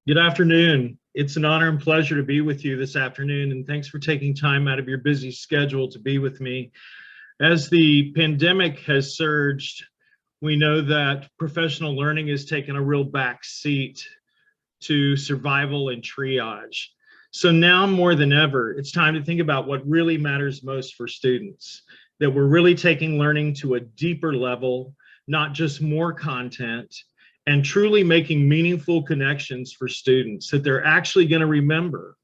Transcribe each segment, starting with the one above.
Good afternoon. It's an honor and pleasure to be with you this afternoon, and thanks for taking time out of your busy schedule to be with me. As the pandemic has surged, we know that professional learning has taken a real back seat to survival and triage. So now more than ever, it's time to think about what really matters most for students, that we're really taking learning to a deeper level, not just more content, and truly making meaningful connections for students that they're actually going to remember,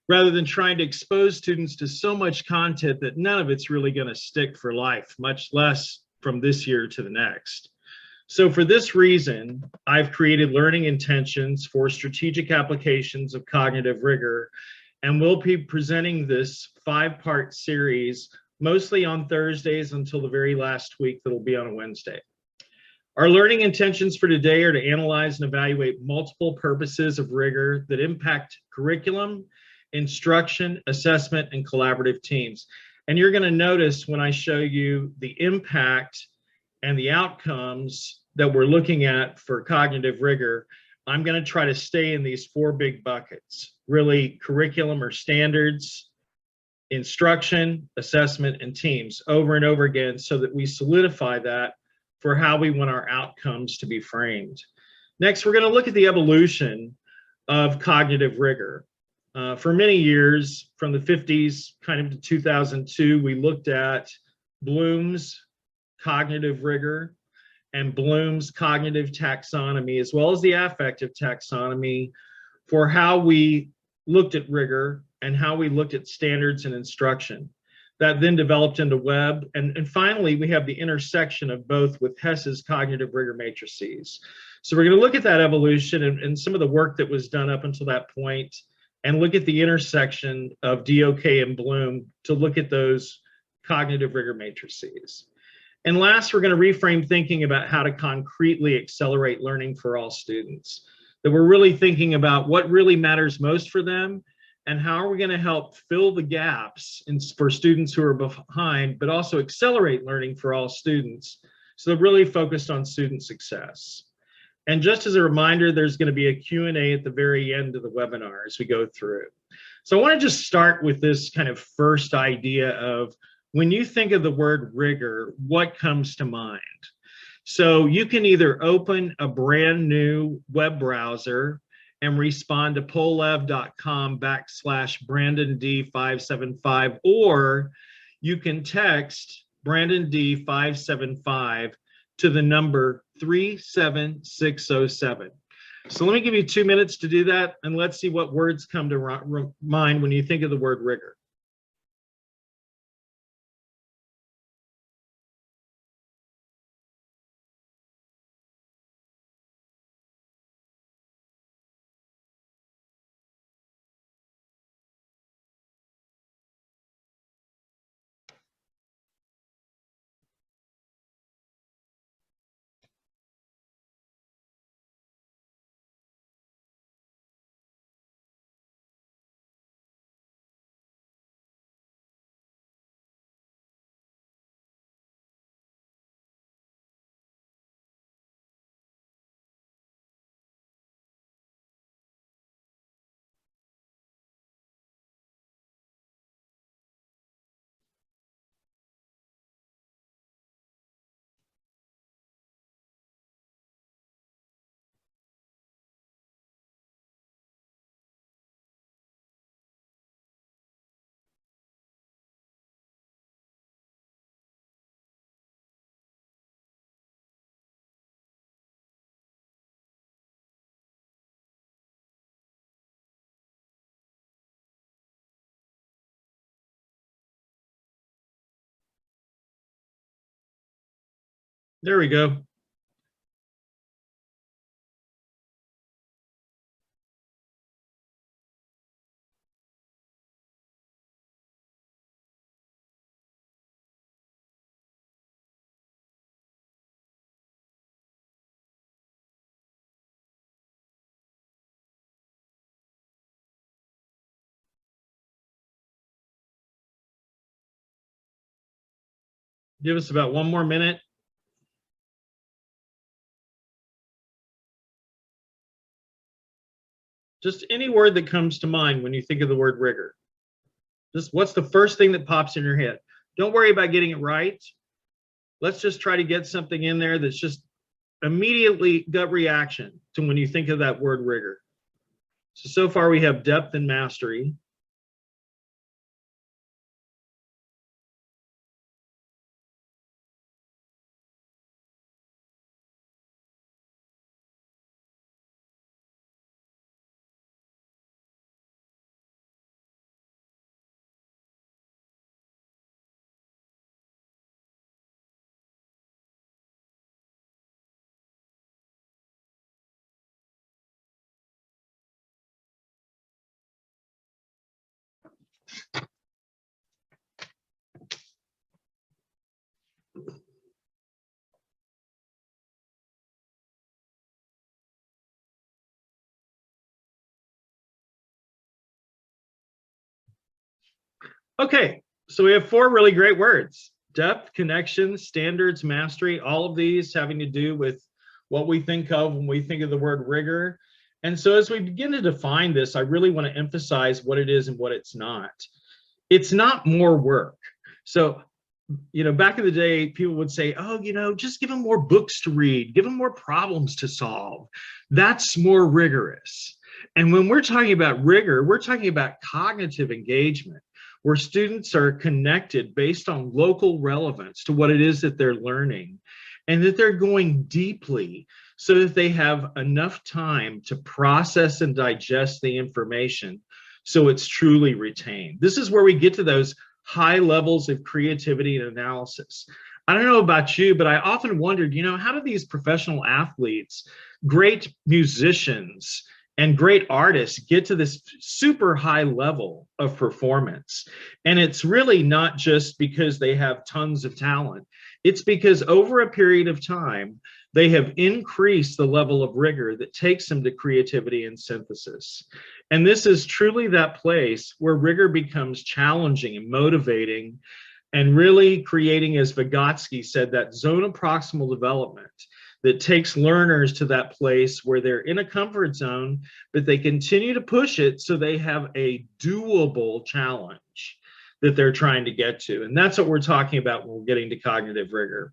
rather than trying to expose students to so much content that none of it's really going to stick for life, much less from this year to the next. So for this reason, I've created learning intentions for strategic applications of cognitive rigor, and we'll be presenting this 5-part series, mostly on Thursdays until the very last week that'll be on a Wednesday. Our learning intentions for today are to analyze and evaluate multiple purposes of rigor that impact curriculum, instruction, assessment, and collaborative teams. And you're going to notice when I show you the impact and the outcomes that we're looking at for cognitive rigor, I'm going to try to stay in these 4 big buckets, really curriculum or standards, instruction, assessment, and teams over and over again so that we solidify that for how we want our outcomes to be framed. Next, we're going to look at the evolution of cognitive rigor. For many years, from the 50s kind of to 2002, we looked at Bloom's cognitive rigor and Bloom's cognitive taxonomy, as well as the affective taxonomy, for how we looked at rigor and how we looked at standards and instruction. That then developed into Webb. And finally, we have the intersection of both with Hess's cognitive rigor matrices. So we're going to look at that evolution and some of the work that was done up until that point, and look at the intersection of DOK and Bloom to look at those cognitive rigor matrices. And last, we're going to reframe thinking about how to concretely accelerate learning for all students, that we're really thinking about what really matters most for them, and how are we going to help fill the gaps for students who are behind, but also accelerate learning for all students. So they're really focused on student success. And just as a reminder, there's going to be a Q&A at the very end of the webinar as we go through. So I want to just start with this kind of first idea of, when you think of the word rigor, what comes to mind? So you can either open a brand new web browser and respond to pollev.com/BrandonD575, or you can text Brandon D575 to the number 37607. So let me give you 2 minutes to do that, and let's see what words come to mind when you think of the word rigor. There we go. Give us about 1 more minute. Just any word that comes to mind when you think of the word rigor. Just what's the first thing that pops in your head? Don't worry about getting it right. Let's just try to get something in there that's just immediately gut reaction to when you think of that word rigor. So far we have depth and mastery. Okay, so we have four really great words: depth, connection, standards, mastery, all of these having to do with what we think of when we think of the word rigor. And so as we begin to define this, I really want to emphasize what it is and what it's not. It's not more work. So, back in the day, people would say, oh, just give them more books to read, give them more problems to solve. That's more rigorous. And when we're talking about rigor, we're talking about cognitive engagement, where students are connected based on local relevance to what it is that they're learning, and that they're going deeply so that they have enough time to process and digest the information so it's truly retained. This is where we get to those high levels of creativity and analysis. I don't know about you, but I often wondered, how do these professional athletes, great musicians, and great artists get to this super high level of performance? And it's really not just because they have tons of talent. It's because over a period of time, they have increased the level of rigor that takes them to creativity and synthesis. And this is truly that place where rigor becomes challenging and motivating, and really creating, as Vygotsky said, that zone of proximal development that takes learners to that place where they're in a comfort zone, but they continue to push it so they have a doable challenge that they're trying to get to. And that's what we're talking about when we're getting to cognitive rigor.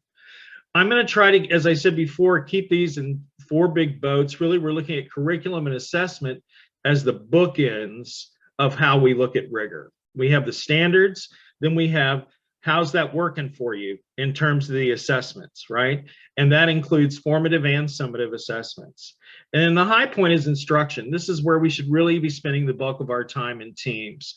I'm going to try to, as I said before, keep these in four big boats. Really, we're looking at curriculum and assessment as the bookends of how we look at rigor. We have the standards, then we have how's that working for you in terms of the assessments, right? And that includes formative and summative assessments. And then the high point is instruction. This is where we should really be spending the bulk of our time in teams.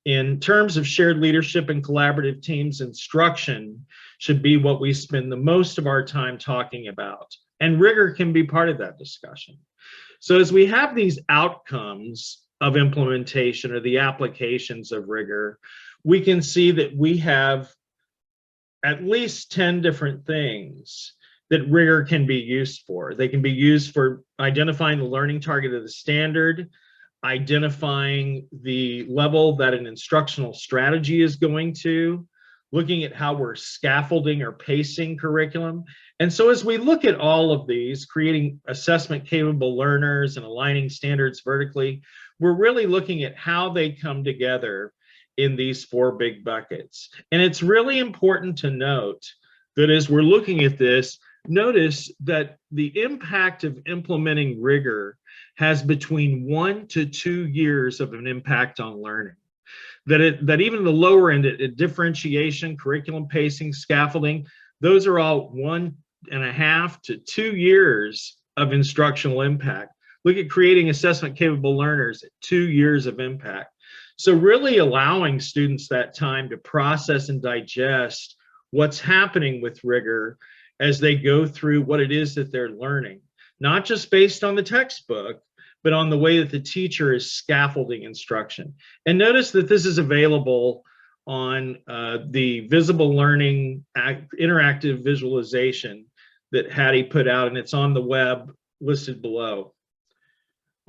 In terms of shared leadership and collaborative teams, instruction should be what we spend the most of our time talking about. And rigor can be part of that discussion. So as we have these outcomes of implementation or the applications of rigor, we can see that we have at least 10 different things that rigor can be used for. They can be used for identifying the learning target of the standard, identifying the level that an instructional strategy is going to, looking at how we're scaffolding or pacing curriculum. And so as we look at all of these, creating assessment capable learners and aligning standards vertically, we're really looking at how they come together in these four big buckets. And it's really important to note that as we're looking at this, notice that the impact of implementing rigor has between 1 to 2 years of an impact on learning. That even the lower end, differentiation, curriculum pacing, scaffolding, those are all 1.5 to 2 years of instructional impact. Look at creating assessment capable learners at 2 years of impact. So really allowing students that time to process and digest what's happening with rigor as they go through what it is that they're learning, not just based on the textbook, but on the way that the teacher is scaffolding instruction. And notice that this is available on the visible learning interactive visualization that Hattie put out, and it's on the web listed below.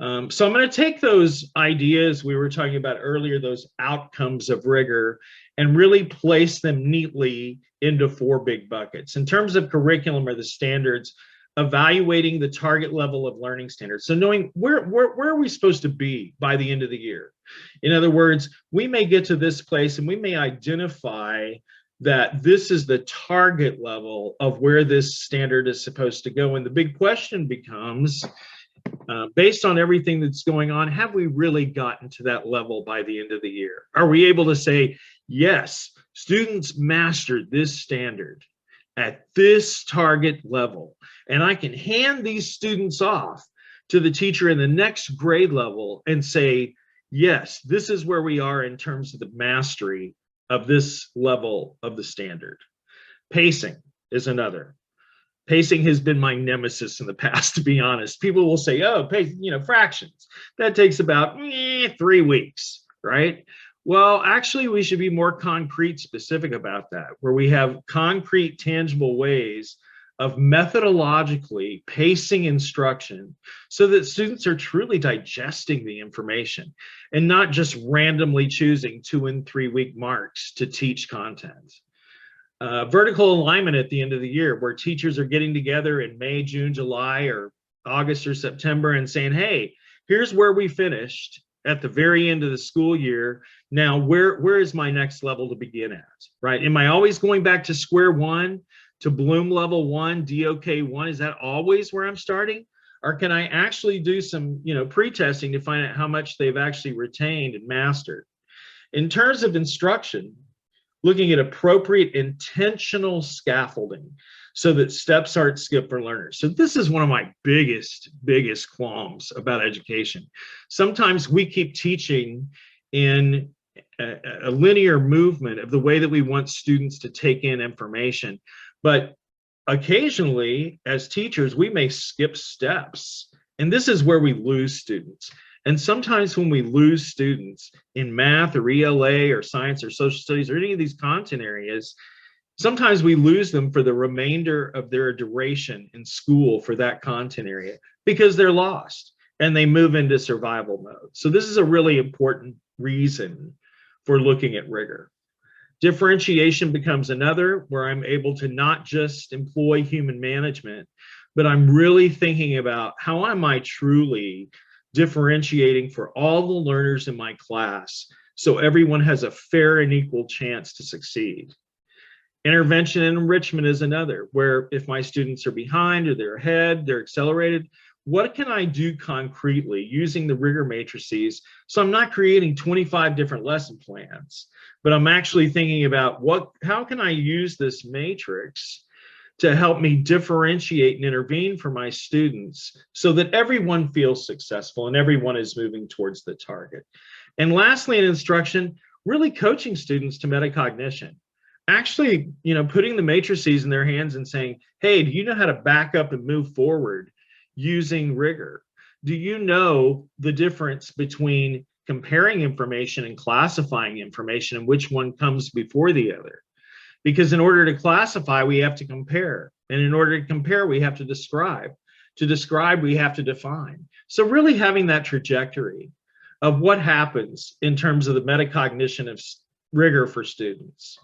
So I'm going to take those ideas we were talking about earlier, those outcomes of rigor, and really place them neatly into four big buckets. In terms of curriculum or the standards, evaluating the target level of learning standards. So knowing where are we supposed to be by the end of the year? In other words, we may get to this place and we may identify that this is the target level of where this standard is supposed to go. And the big question becomes, based on everything that's going on, have we really gotten to that level by the end of the year? Are we able to say, yes, students mastered this standard at this target level, and I can hand these students off to the teacher in the next grade level and say, yes, this is where we are in terms of the mastery of this level of the standard. Pacing is another. Pacing has been my nemesis in the past, to be honest. People will say, oh, fractions, that takes about 3 weeks, right? Well, actually, we should be more concrete, specific about that, where we have concrete, tangible ways of methodologically pacing instruction so that students are truly digesting the information and not just randomly choosing 2 and 3 week marks to teach content. Vertical alignment at the end of the year, where teachers are getting together in May, June, July, or August or September and saying, hey, here's where we finished at the very end of the school year. Now, where is my next level to begin at, right? Am I always going back to square one, to Bloom level 1, DOK 1? Is that always where I'm starting? Or can I actually do some, pre-testing to find out how much they've actually retained and mastered? In terms of instruction, looking at appropriate intentional scaffolding so that steps aren't skipped for learners. So this is one of my biggest qualms about education. Sometimes we keep teaching in a linear movement of the way that we want students to take in information, but occasionally as teachers, we may skip steps. And this is where we lose students. And sometimes when we lose students in math or ELA or science or social studies or any of these content areas, sometimes we lose them for the remainder of their duration in school for that content area because they're lost and they move into survival mode. So this is a really important reason for looking at rigor. Differentiation becomes another, where I'm able to not just employ human management, but I'm really thinking about how am I truly differentiating for all the learners in my class so everyone has a fair and equal chance to succeed. Intervention and enrichment is another, where if my students are behind or they're ahead, they're accelerated, what can I do concretely using the rigor matrices so I'm not creating 25 different lesson plans, but I'm actually thinking about how can I use this matrix to help me differentiate and intervene for my students so that everyone feels successful and everyone is moving towards the target. And lastly, in instruction, really coaching students to metacognition. Actually, putting the matrices in their hands and saying, hey, do you know how to back up and move forward using rigor? Do you know the difference between comparing information and classifying information and which one comes before the other? Because in order to classify, we have to compare. And in order to compare, we have to describe. To describe, we have to define. So really having that trajectory of what happens in terms of the metacognition of rigor for students.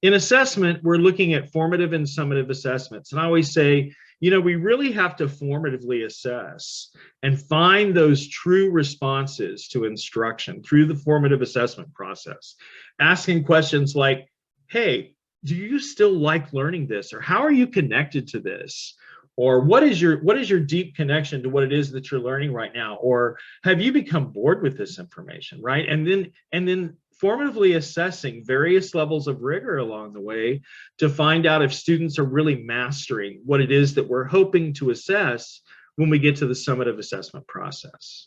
In assessment, we're looking at formative and summative assessments. And I always say, we really have to formatively assess and find those true responses to instruction through the formative assessment process. Asking questions like, hey, do you still like learning this? Or how are you connected to this? Or what is your deep connection to what it is that you're learning right now? Or have you become bored with this information, right? And then formatively assessing various levels of rigor along the way to find out if students are really mastering what it is that we're hoping to assess when we get to the summative assessment process.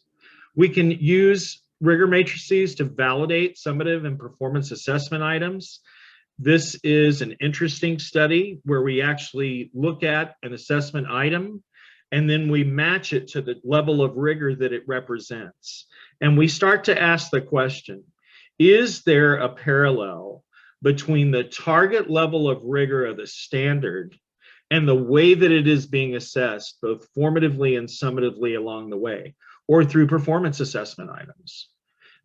We can use rigor matrices to validate summative and performance assessment items. This is an interesting study where we actually look at an assessment item and then we match it to the level of rigor that it represents. And we start to ask the question, is there a parallel between the target level of rigor of the standard and the way that it is being assessed, both formatively and summatively along the way, or through performance assessment items?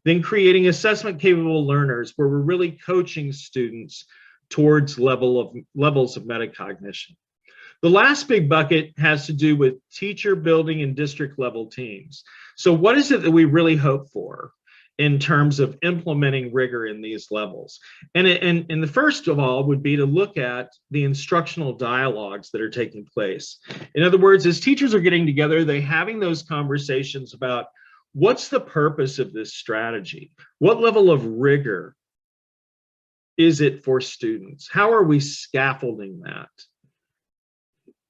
Then creating assessment capable learners where we're really coaching students towards levels of metacognition. The last big bucket has to do with teacher building and district level teams. So what is it that we really hope for in terms of implementing rigor in these levels? And the first of all would be to look at the instructional dialogues that are taking place. In other words, as teachers are getting together, they're having those conversations about what's the purpose of this strategy? What level of rigor is it for students? How are we scaffolding that?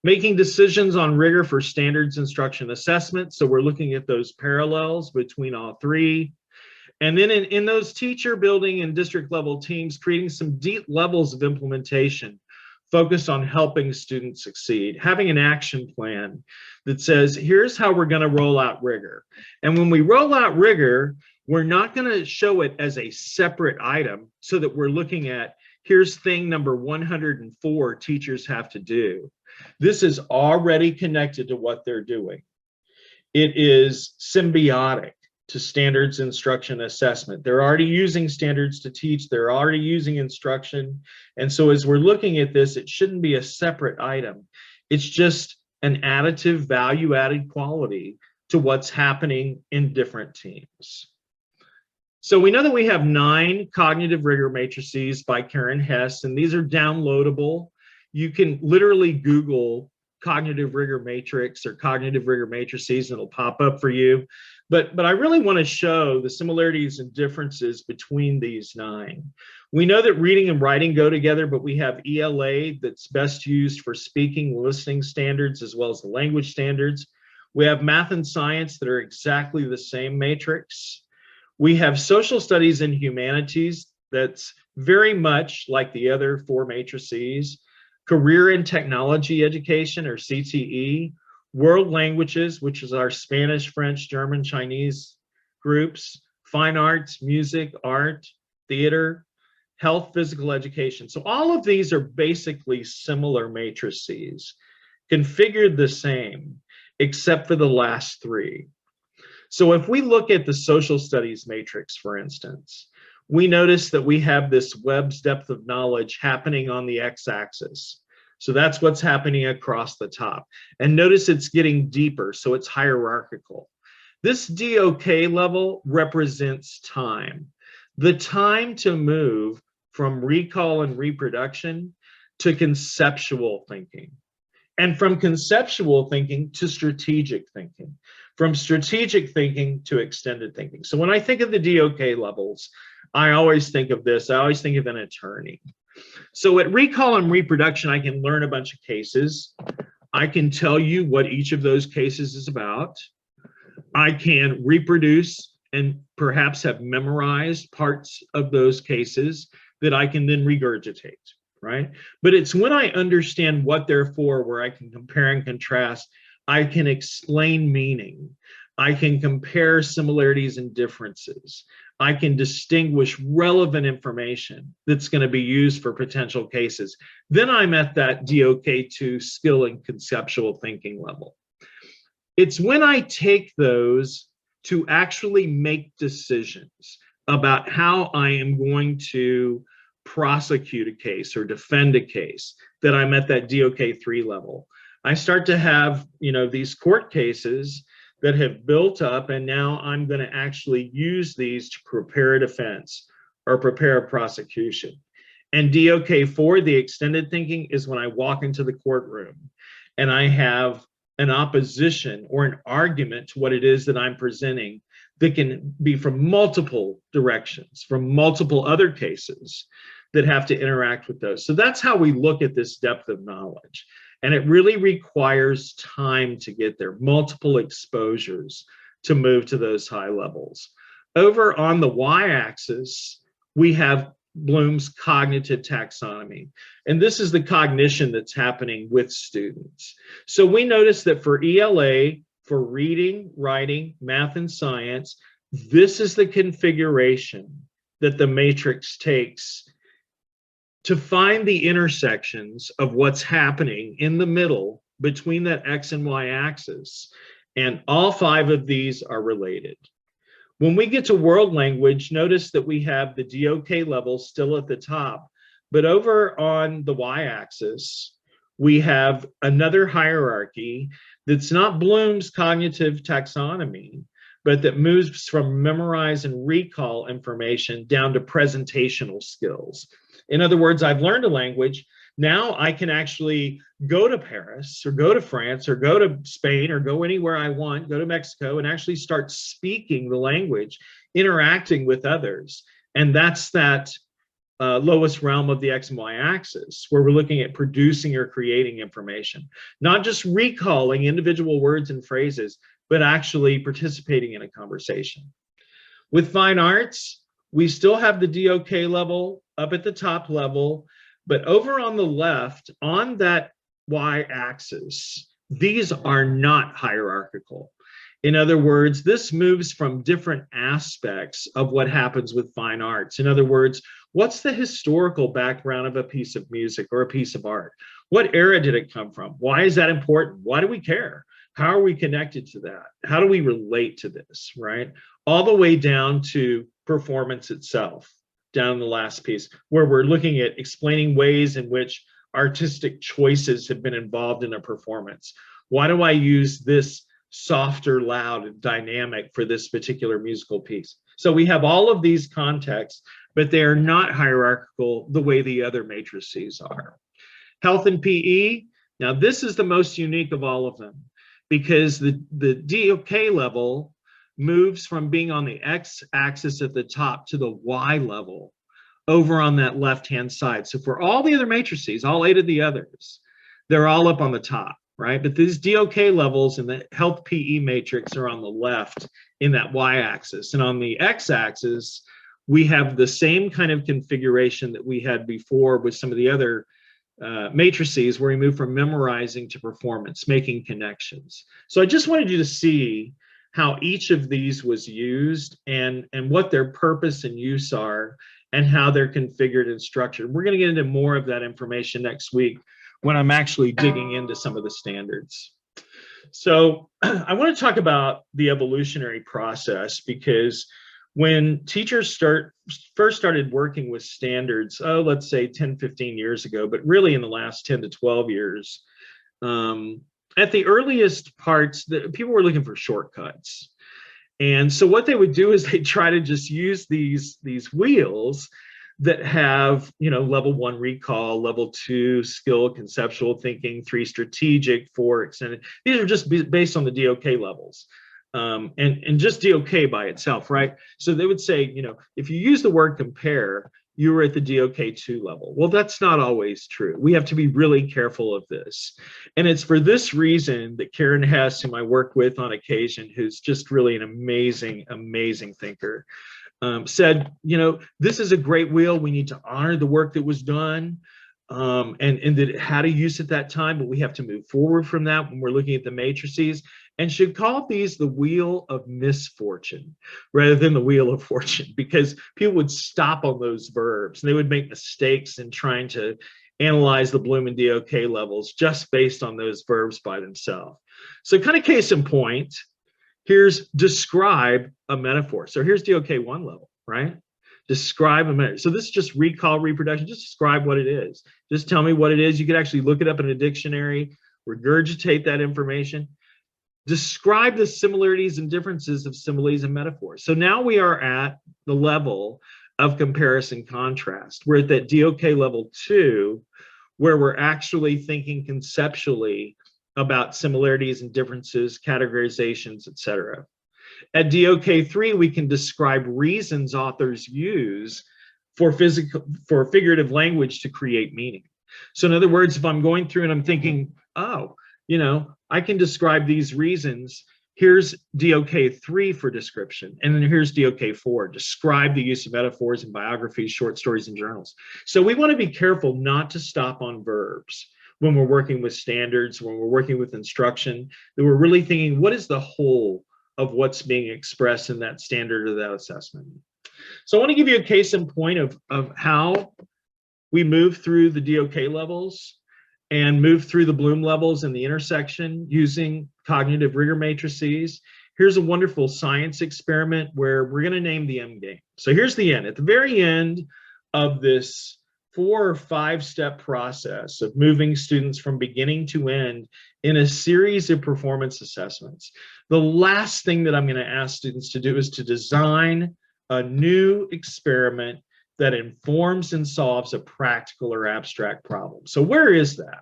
Making decisions on rigor for standards instruction assessment. So we're looking at those parallels between all three. And then in those teacher building and district level teams, creating some deep levels of implementation focused on helping students succeed, having an action plan that says, here's how we're going to roll out rigor. And when we roll out rigor, we're not going to show it as a separate item so that we're looking at, here's thing number 104 teachers have to do. This is already connected to what they're doing. It is symbiotic to standards instruction assessment. They're already using standards to teach. They're already using instruction. And so as we're looking at this, it shouldn't be a separate item. It's just an additive value-added quality to what's happening in different teams. So we know that we have 9 cognitive rigor matrices by Karen Hess, and these are downloadable. You can literally Google cognitive rigor matrix or cognitive rigor matrices, and it'll pop up for you. But I really want to show the similarities and differences between these 9. We know that reading and writing go together, but we have ELA that's best used for speaking, listening standards, as well as the language standards. We have math and science that are exactly the same matrix. We have social studies and humanities that's very much like the other 4 matrices. Career and technology education, or CTE. World languages, which is our Spanish, French, German, Chinese groups. Fine arts, music, art, theater, health, physical education. So all of these are basically similar matrices, configured the same, except for the last 3. So if we look at the social studies matrix, for instance, we notice that we have this Webb's depth of knowledge happening on the x-axis. So that's what's happening across the top. And notice it's getting deeper, so it's hierarchical. This DOK level represents time. The time to move from recall and reproduction to conceptual thinking. And from conceptual thinking to strategic thinking. From strategic thinking to extended thinking. So when I think of the DOK levels, I always think of this. I always think of an attorney. So at recall and reproduction, I can learn a bunch of cases. I can tell you what each of those cases is about. I can reproduce and perhaps have memorized parts of those cases that I can then regurgitate, right? But it's when I understand what they're for, where I can compare and contrast. I can explain meaning. I can compare similarities and differences. I can distinguish relevant information that's going to be used for potential cases. Then I'm at that DOK2 skill and conceptual thinking level. It's when I take those to actually make decisions about how I am going to prosecute a case or defend a case that I'm at that DOK3 level. I start to have, these court cases that have built up, and now I'm going to actually use these to prepare a defense or prepare a prosecution. And DOK4, the extended thinking, is when I walk into the courtroom and I have an opposition or an argument to what it is that I'm presenting that can be from multiple directions, from multiple other cases that have to interact with those. So that's how we look at this depth of knowledge. And it really requires time to get there, multiple exposures to move to those high levels. Over on the y-axis, we have Bloom's cognitive taxonomy. And this is the cognition that's happening with students. So we notice that for ELA, for reading, writing, math, and science, this is the configuration that the matrix takes to find the intersections of what's happening in the middle between that X and Y axis. And all 5 of these are related. When we get to world language, notice that we have the DOK level still at the top, but over on the Y axis, we have another hierarchy that's not Bloom's cognitive taxonomy, but that moves from memorize and recall information down to presentational skills. In other words, I've learned a language. Now I can actually go to Paris or go to France or go to Spain or go anywhere I want, go to Mexico and actually start speaking the language, interacting with others. And that's that lowest realm of the X and Y axis, where we're looking at producing or creating information, not just recalling individual words and phrases, but actually participating in a conversation. With fine arts, we still have the DOK level up at the top level, but over on the left, on that Y axis, these are not hierarchical. In other words, this moves from different aspects of what happens with fine arts. In other words, what's the historical background of a piece of music or a piece of art? What era did it come from? Why is that important? Why do we care? How are we connected to that? How do we relate to this, right? All the way down to performance itself, down the last piece, where we're looking at explaining ways in which artistic choices have been involved in a performance. Why do I use this softer, loud, and dynamic for this particular musical piece? So we have all of these contexts, but they are not hierarchical the way the other matrices are. Health and PE, now this is the most unique of all of them, because the DOK level moves from being on the X axis at the top to the Y level over on that left-hand side. So for all the other matrices, all 8 of the others, they're all up on the top, right? But these DOK levels in the health PE matrix are on the left in that Y axis. And on the X axis, we have the same kind of configuration that we had before with some of the other matrices, where we move from memorizing to performance, making connections. So I just wanted you to see how each of these was used and what their purpose and use are and how they're configured and structured. We're going to get into more of that information next week when I'm actually digging into some of the standards. So I want to talk about the evolutionary process, because when teachers first started working with standards, let's say 10, 15 years ago, but really in the last 10 to 12 years, at the earliest parts, people were looking for shortcuts. And so what they would do is they try to just use these wheels that have, level 1 recall, level 2 skill, conceptual thinking, 3 strategic, 4 extended. These are just based on the DOK levels. And just DOK by itself, right? So they would say, if you use the word compare, you were at the DOK2 level. Well, that's not always true. We have to be really careful of this. And it's for this reason that Karen Hess, whom I work with on occasion, who's just really an amazing, amazing thinker, said, this is a great wheel. We need to honor the work that was done. And that it had a use at that time, but we have to move forward from that when we're looking at the matrices, and should call these the wheel of misfortune rather than the wheel of fortune, because people would stop on those verbs and they would make mistakes in trying to analyze the Bloom and DOK levels just based on those verbs by themselves. So kind of case in point, here's describe a metaphor. So here's DOK1 level, right? Describe a metaphor. So this is just recall, reproduction. Just describe what it is. Just tell me what it is. You could actually look it up in a dictionary, regurgitate that information. Describe the similarities and differences of similes and metaphors. So now we are at the level of comparison contrast. We're at that DOK level 2, where we're actually thinking conceptually about similarities and differences, categorizations, etc. At DOK3, we can describe reasons authors use for figurative language to create meaning. So in other words, if I'm going through and I'm thinking, I can describe these reasons. Here's DOK3 for description, and then here's DOK4, describe the use of metaphors in biographies, short stories, and journals. So we want to be careful not to stop on verbs when we're working with standards, when we're working with instruction, that we're really thinking, what is the whole of what's being expressed in that standard or that assessment? So I want to give you a case in point of how we move through the DOK levels and move through the Bloom levels and the intersection using cognitive rigor matrices. Here's a wonderful science experiment where we're going to name the end game. So here's the end. At the very end of this 4 or 5-step process of moving students from beginning to end in a series of performance assessments. The last thing that I'm going to ask students to do is to design a new experiment that informs and solves a practical or abstract problem. So where is that?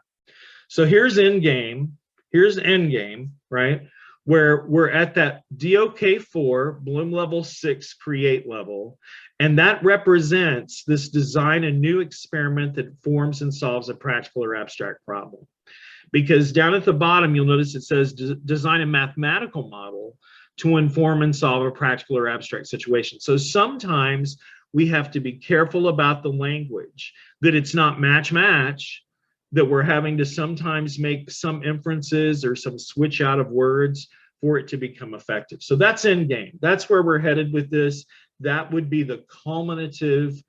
So here's endgame, here's endgame, right? Where we're at that DOK4, Bloom level 6 create level, and that represents this design a new experiment that forms and solves a practical or abstract problem. Because down at the bottom, you'll notice it says design a mathematical model to inform and solve a practical or abstract situation. So sometimes we have to be careful about the language, that it's not match, that we're having to sometimes make some inferences or some switch out of words for it to become effective. So that's end game. That's where we're headed with this. That would be the culminative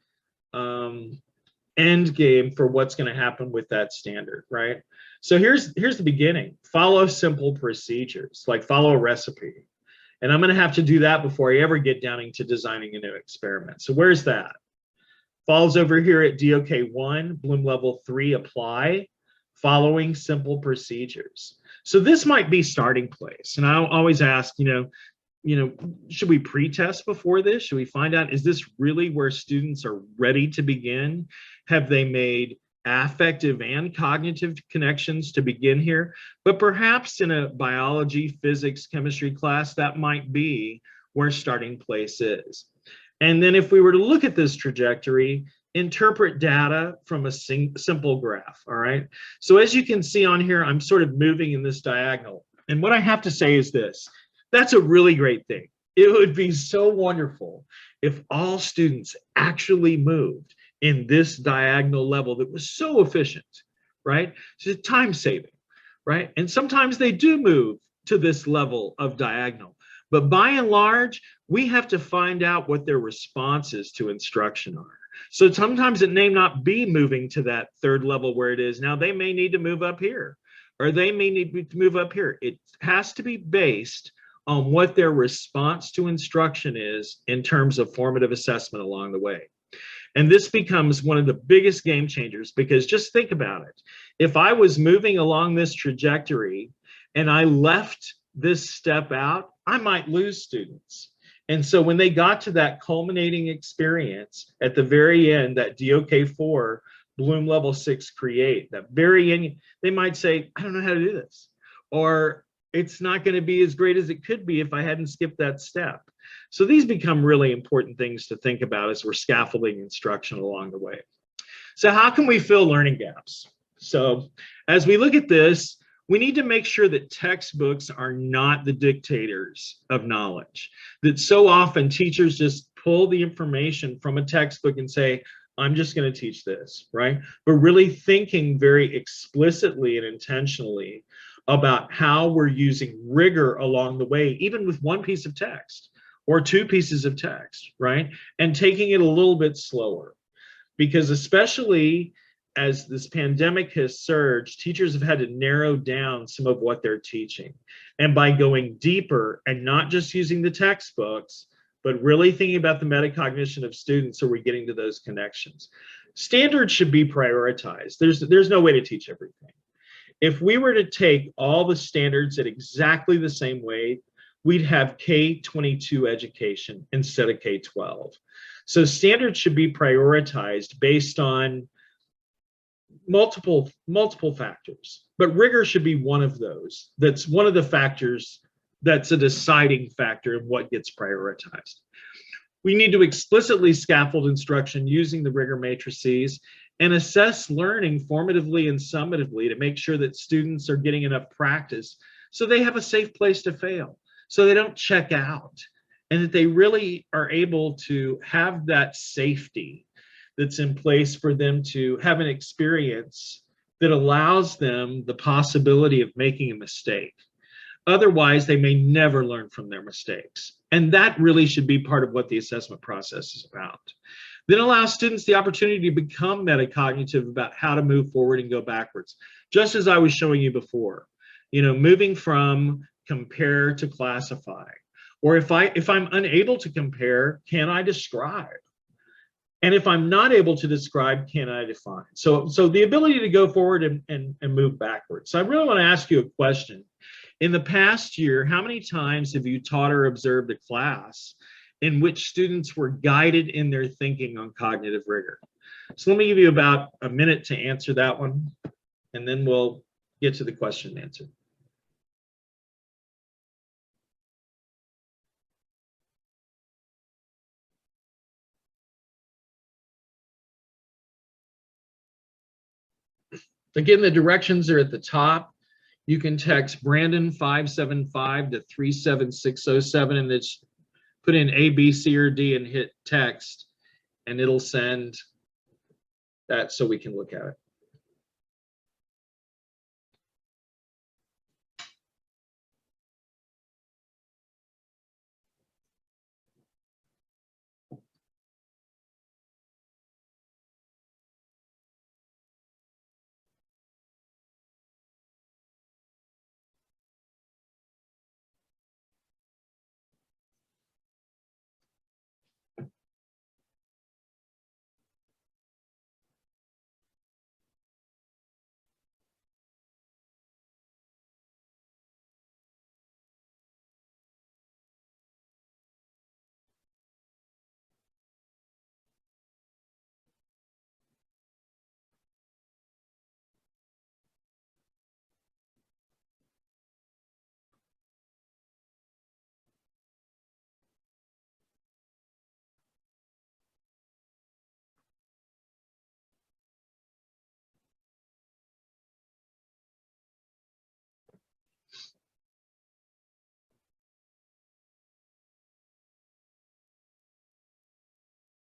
end game for what's going to happen with that standard, right? So here's the beginning. Follow simple procedures, like follow a recipe. And I'm going to have to do that before I ever get down into designing a new experiment. So where's that? Falls over here at DOK1, Bloom level 3, apply, following simple procedures. So this might be starting place. And I always ask, should we pre-test before this? Should we find out, is this really where students are ready to begin? Have they made affective and cognitive connections to begin here? But perhaps in a biology, physics, chemistry class, that might be where starting place is. And then if we were to look at this trajectory, interpret data from a simple graph, all right? So as you can see on here, I'm sort of moving in this diagonal. And what I have to say is this, that's a really great thing. It would be so wonderful if all students actually moved in this diagonal level that was so efficient, right? It's time saving, right? And sometimes they do move to this level of diagonal. But by and large, we have to find out what their responses to instruction are. So sometimes it may not be moving to that third level where it is. Now they may need to move up here, or they may need to move up here. It has to be based on what their response to instruction is in terms of formative assessment along the way. And this becomes one of the biggest game changers, because just think about it. If I was moving along this trajectory and I left this step out, I might lose students. And so when they got to that culminating experience at the very end, that DOK4, Bloom level 6 create, that very end, they might say, I don't know how to do this. Or it's not going to be as great as it could be if I hadn't skipped that step. So these become really important things to think about as we're scaffolding instruction along the way. So how can we fill learning gaps? So as we look at this, we need to make sure that textbooks are not the dictators of knowledge. That so often teachers just pull the information from a textbook and say, I'm just going to teach this, right? But really thinking very explicitly and intentionally about how we're using rigor along the way, even with one piece of text or two pieces of text, right? And taking it a little bit slower. Because especially as this pandemic has surged, teachers have had to narrow down some of what they're teaching. And by going deeper and not just using the textbooks, but really thinking about the metacognition of students, are we getting to those connections? Standards should be prioritized. There's no way to teach everything. If we were to take all the standards at exactly the same way, we'd have K-22 education instead of K-12. So standards should be prioritized based on multiple factors, but rigor should be one of those. That's one of the factors that's a deciding factor in what gets prioritized. We need to explicitly scaffold instruction using the rigor matrices and assess learning formatively and summatively to make sure that students are getting enough practice so they have a safe place to fail, so they don't check out, and that they really are able to have that safety that's in place for them to have an experience that allows them the possibility of making a mistake. Otherwise, they may never learn from their mistakes. And that really should be part of what the assessment process is about. Then allow students the opportunity to become metacognitive about how to move forward and go backwards, just as I was showing you before. Moving from compare to classify. Or if I'm unable to compare, can I describe? And if I'm not able to describe, can I define? So the ability to go forward and move backwards. So I really want to ask you a question. In the past year, how many times have you taught or observed a class in which students were guided in their thinking on cognitive rigor? So let me give you about a minute to answer that one, and then we'll get to the question and answer. Again, the directions are at the top. You can text Brandon 575 to 37607 and it's put in A, B, C, or D and hit text, and it'll send that so we can look at it.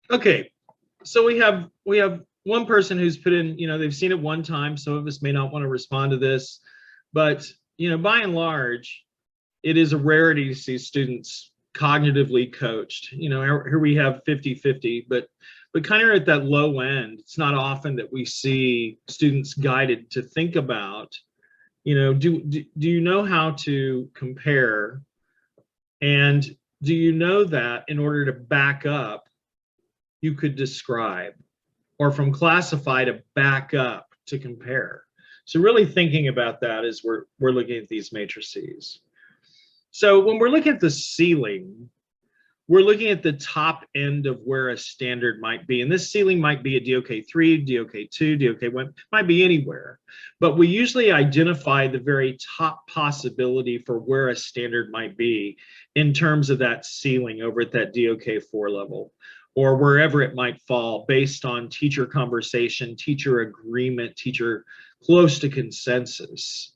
Okay, so we have one person who's put in, they've seen it one time. Some of us may not want to respond to this, but by and large, it is a rarity to see students cognitively coached. Here we have 50-50, but kind of at that low end, it's not often that we see students guided to think about, do you know how to compare? And do you know that in order to back up, you could describe, or from classify to back up to compare? So really thinking about that as we're looking at these matrices. So when we're looking at the ceiling, we're looking at the top end of where a standard might be. And this ceiling might be a DOK 3, DOK 2, DOK 1, might be anywhere. But we usually identify the very top possibility for where a standard might be in terms of that ceiling over at that DOK 4 level, or wherever it might fall based on teacher conversation, teacher agreement, teacher close to consensus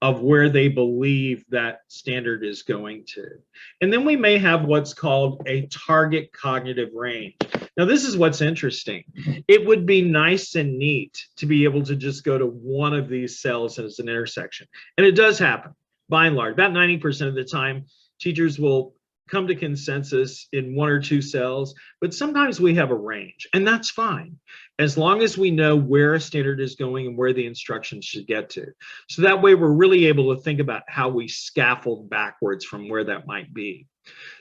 of where they believe that standard is going to. And then we may have what's called a target cognitive range. Now, this is what's interesting. It would be nice and neat to be able to just go to one of these cells as an intersection. And it does happen, by and large. About 90% of the time, teachers will come to consensus in one or two cells, but sometimes we have a range, and that's fine, as long as we know where a standard is going and where the instructions should get to. So that way we're really able to think about how we scaffold backwards from where that might be.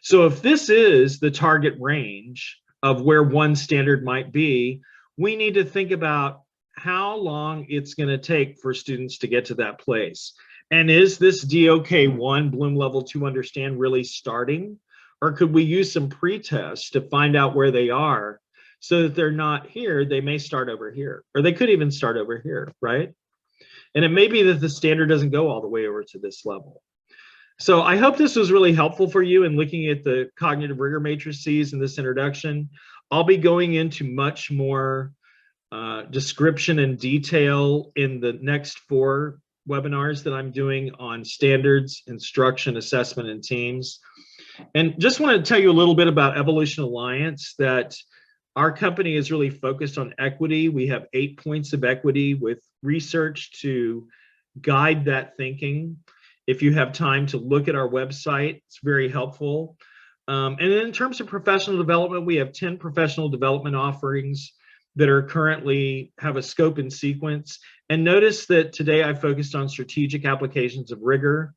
So if this is the target range of where one standard might be, we need to think about how long it's going to take for students to get to that place. And is this DOK1, Bloom Level 2 Understand, really starting? Or could we use some pre-tests to find out where they are so that they're not here, they may start over here, or they could even start over here, right? And it may be that the standard doesn't go all the way over to this level. So I hope this was really helpful for you in looking at the cognitive rigor matrices in this introduction. I'll be going into much more description and detail in the next 4 webinars that I'm doing on standards, instruction, assessment, and teams. And just want to tell you a little bit about Evolution Alliance, that our company is really focused on equity. We have 8 points of equity with research to guide that thinking. If you have time to look at our website, it's very helpful. And then in terms of professional development, we have 10 professional development offerings that are currently have a scope and sequence. And notice that today I focused on strategic applications of rigor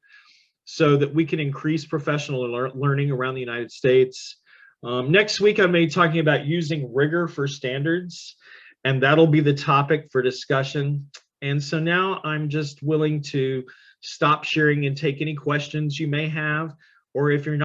so that we can increase professional learning around the United States. Next week, I'm going to be talking about using Rigor for standards, and that'll be the topic for discussion. And so now I'm just willing to stop sharing and take any questions you may have, or if you're not